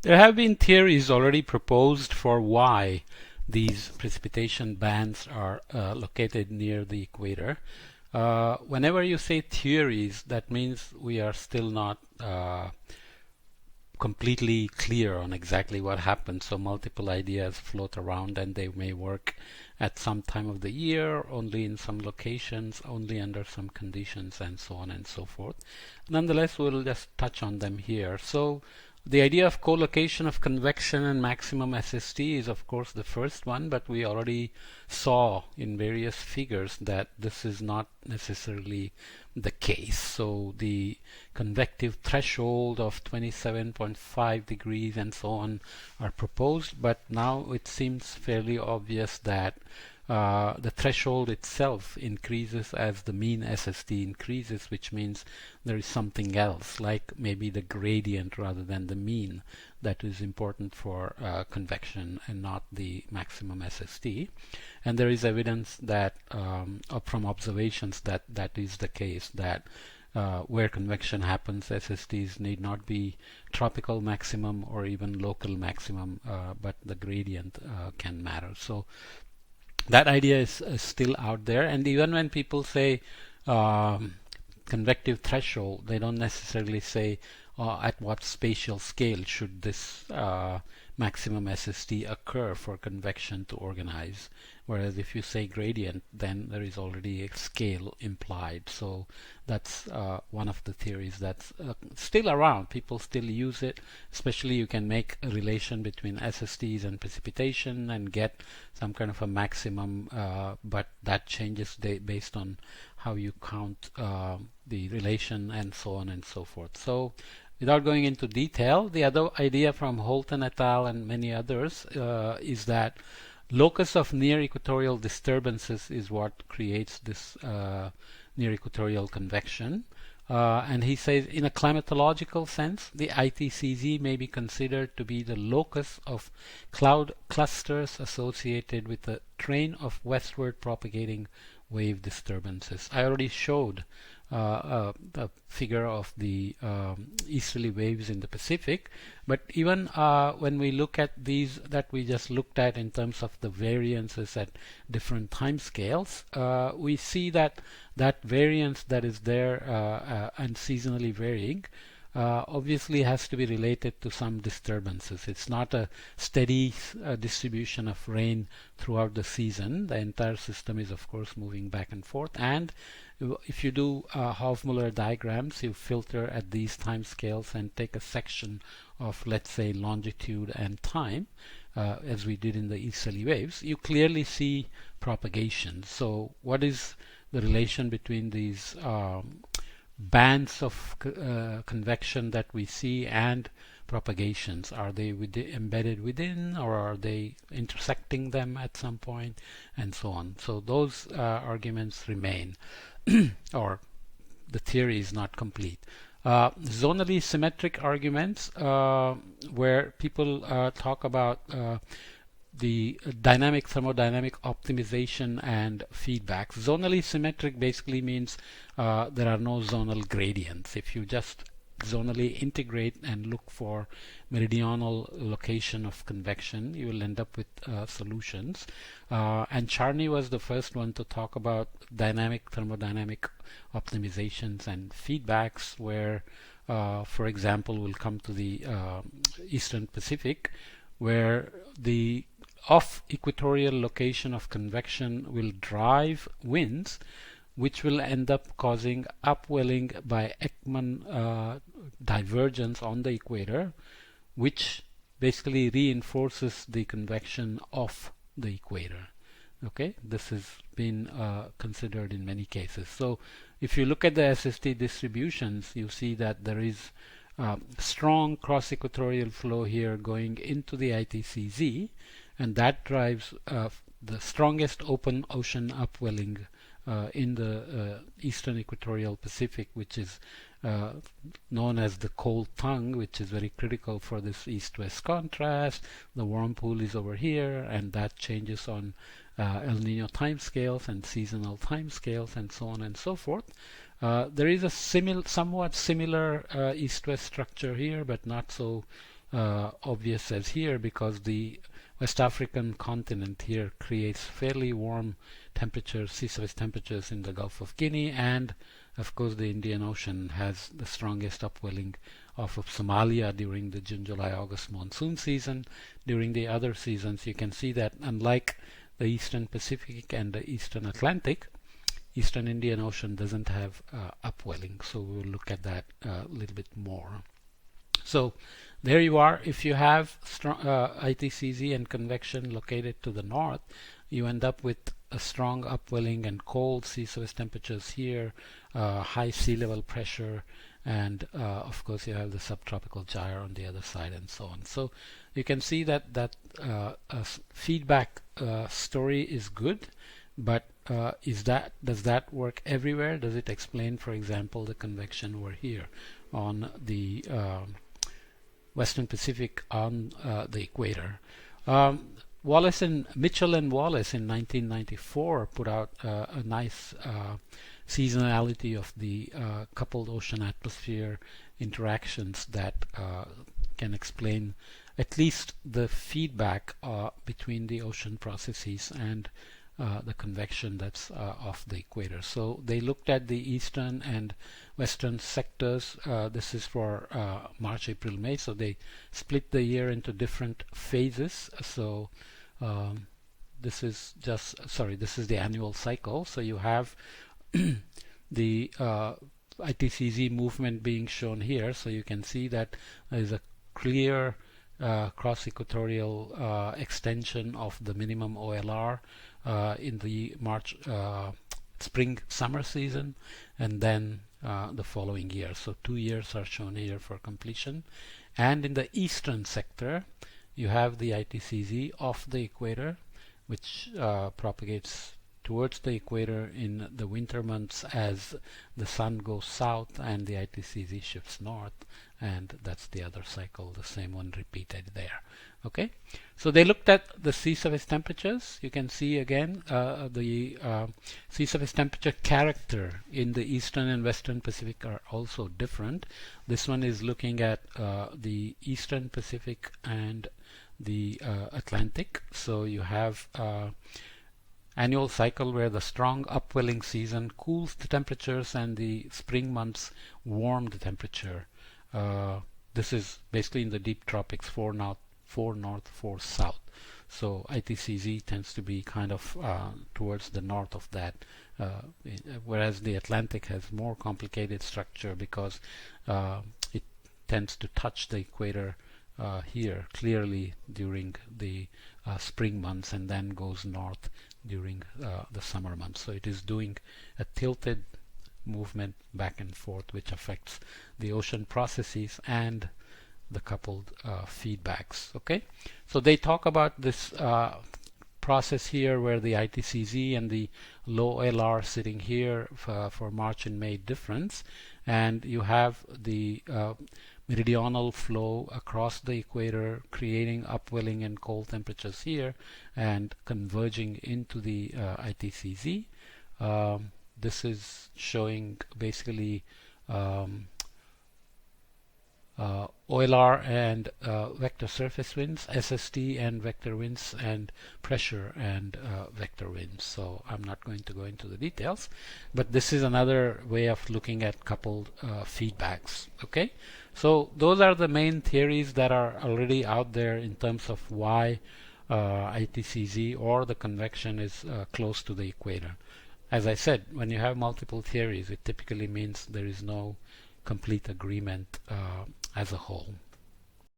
There have been theories already proposed for why these precipitation bands are located near the equator. Whenever you say theories, that means we are still not completely clear on exactly what happens. So multiple ideas float around and they may work at some time of the year, only in some locations, only under some conditions, and so on and so forth. Nonetheless, we'll just touch on them here. So the idea of co-location of convection and maximum SST is of course the first one, but we already saw in various figures that this is not necessarily the case. So the convective threshold of 27.5 degrees and so on are proposed, but now it seems fairly obvious that the threshold itself increases as the mean SST increases, which means there is something else, like maybe the gradient rather than the mean, that is important for convection and not the maximum SST. And there is evidence that from observations that that is the case, that where convection happens, SSTs need not be tropical maximum or even local maximum, but the gradient can matter. So that idea is still out there, and even when people say convective threshold, they don't necessarily say at what spatial scale should this maximum SST occur for convection to organize. Whereas if you say gradient, then there is already a scale implied. So that's one of the theories that's still around. People still use it, especially you can make a relation between SSTs and precipitation and get some kind of a maximum, but that changes based on how you count the relation and so on and so forth. So without going into detail, the other idea from Holton et al. And many others is that locus of near-equatorial disturbances is what creates this near-equatorial convection. And he says, in a climatological sense, the ITCZ may be considered to be the locus of cloud clusters associated with a train of westward propagating wave disturbances. I already showed a figure of the easterly waves in the Pacific, but even when we look at these that we just looked at in terms of the variances at different time scales, we see that that variance that is there and seasonally varying obviously has to be related to some disturbances. It's not a steady distribution of rain throughout the season. The entire system is of course moving back and forth, and if you do Hofmüller diagrams, you filter at these time scales and take a section of, let's say, longitude and time, as we did in the easterly waves, you clearly see propagation. So what is the relation between these bands of convection that we see and propagations? Are they embedded within, or are they intersecting them at some point, and so on? So those arguments remain, or the theory is not complete. Zonally symmetric arguments, where people talk about the dynamic thermodynamic optimization and feedback. Zonally symmetric basically means there are no zonal gradients. If you just zonally integrate and look for meridional location of convection, you will end up with solutions. And Charney was the first one to talk about dynamic thermodynamic optimizations and feedbacks, where for example we'll come to the Eastern Pacific, where the off-equatorial location of convection will drive winds which will end up causing upwelling by Ekman divergence on the equator, which basically reinforces the convection of the equator. Okay, this has been considered in many cases. So if you look at the SST distributions, you see that there is strong cross-equatorial flow here going into the ITCZ, and that drives the strongest open ocean upwelling in the Eastern Equatorial Pacific, which is known as the cold tongue, which is very critical for this east-west contrast. The warm pool is over here, and that changes on El Nino timescales and seasonal timescales and so on and so forth. There is a somewhat similar east-west structure here, but not so obvious as here because the West African continent here creates fairly warm temperatures, sea surface temperatures in the Gulf of Guinea, and of course the Indian Ocean has the strongest upwelling off of Somalia during the June, July, August monsoon season. During the other seasons you can see that unlike the Eastern Pacific and the Eastern Atlantic, Eastern Indian Ocean doesn't have upwelling, so we'll look at that a little bit more. So there you are. If you have strong ITCZ and convection located to the north, you end up with a strong upwelling and cold sea surface temperatures here, high sea level pressure, and of course you have the subtropical gyre on the other side, and so on. So you can see that feedback story is good, but does that work everywhere? Does it explain, for example, the convection over here on the Western Pacific on the equator? Wallace and Mitchell and Wallace in 1994 put out a nice seasonality of the coupled ocean atmosphere interactions that can explain at least the feedback between the ocean processes and the convection that's off the equator. So they looked at the eastern and western sectors. This is for March, April, May. So they split the year into different phases. So this is the annual cycle. So you have the ITCZ movement being shown here. So you can see that there is a clear cross-equatorial extension of the minimum OLR in the March spring-summer season, and then the following year. So 2 years are shown here for completion. And in the eastern sector, you have the ITCZ off the equator, which propagates towards the equator in the winter months as the sun goes south and the ITCZ shifts north, and that's the other cycle, the same one repeated there. Okay, so they looked at the sea surface temperatures. You can see again the sea surface temperature character in the eastern and western Pacific are also different. This one is looking at the eastern Pacific and the Atlantic. So you have annual cycle where the strong upwelling season cools the temperatures and the spring months warm the temperature. This is basically in the deep tropics, 4 north, 4 south. So ITCZ tends to be kind of towards the north of that, whereas the Atlantic has more complicated structure because it tends to touch the equator here clearly during the spring months and then goes north during the summer months. So it is doing a tilted movement back and forth, which affects the ocean processes and the coupled feedbacks. Okay, so they talk about this process here where the ITCZ and the low LR sitting here for March and May difference, and you have the meridional flow across the equator creating upwelling and cold temperatures here and converging into the ITCZ. This is showing basically OLR and vector surface winds, SST and vector winds, and pressure and vector winds. So I'm not going to go into the details, but this is another way of looking at coupled feedbacks. Okay, so those are the main theories that are already out there in terms of why ITCZ or the convection is close to the equator. As I said, when you have multiple theories, it typically means there is no complete agreement as a whole.